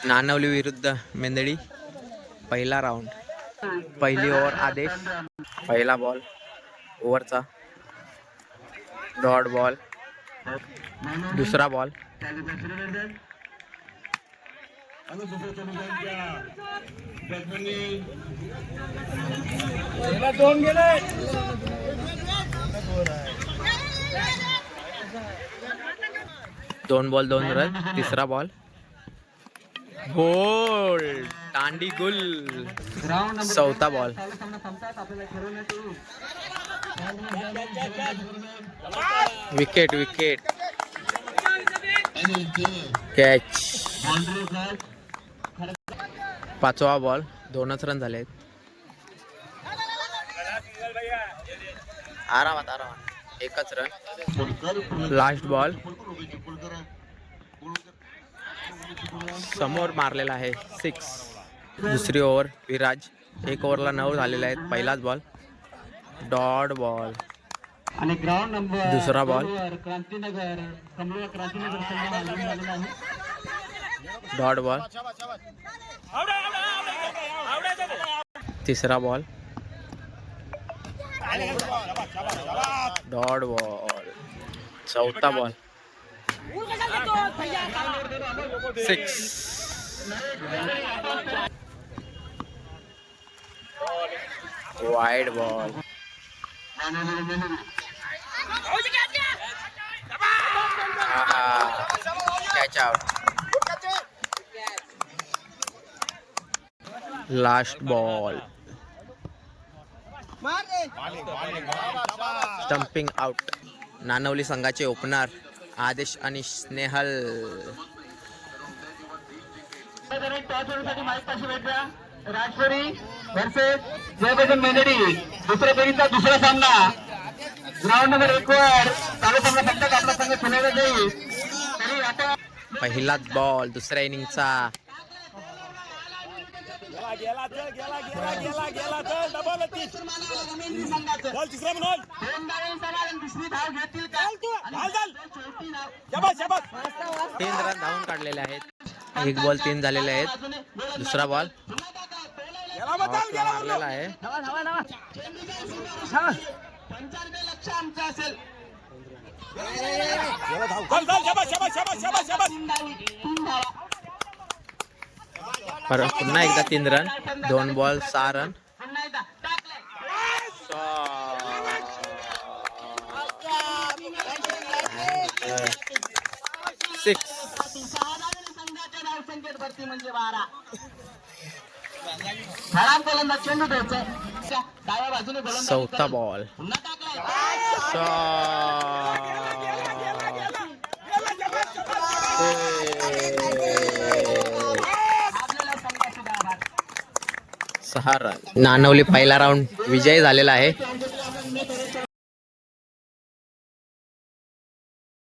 नानवली विरुद्ध मेंदडी पहिला राऊंड. पहिली ओव्हर आदेश. पहिला बॉल ओव्हरचा. Dot ball. दुसरा बॉल. दोन बॉल 2 रन. तिसरा बॉल. बोल तांडी गुल. चौथा बॉल. Wicket wicket. कॅच. पाचवा बॉल. 2च रन झाले. आरामात आरामात 1च रन. Last ball. समोर मारलेला आहे 6. दुसरी ओव्हर विराज. 1 ओव्हरला 9 झालेले आहेत. पहिलाच बॉल. Dot ball. आणि ग्राउंड नंबर दुसरा बॉल. Krantinagar dot ball. तिसरा बॉल. Dot ball. चौथा ball. 6. Wide ball. Catch out. Last ball. Stumping out. Nanavali संघाचे ओपनर आदेश आणि स्नेहल. राजपुरी वर्सेस जयभजन मेंदडी. दुसऱ्या फेरीचा दुसरा सामना. ग्राउंड नंबर 1 वर चालू सामना फक्त आपला संघ खेळला जाईल. तरी आता पहिलाच बॉल दुसऱ्या इनिंगचा. तीन रन धावून काढलेले आहेत. 1 बॉल 3 झालेले आहेत. दुसरा बॉल मारलेला आहे. पुन्हा एकदा 3 रन. 2 ball 6 run. 6. म्हणजे 12. खराब गोलंदाज चेंडू द्यायचा. डाव्या बाजूने गोलंदाज. चौथा बॉल. सहा रन. नानवली पहिला राऊंड विजयी झालेला आहे.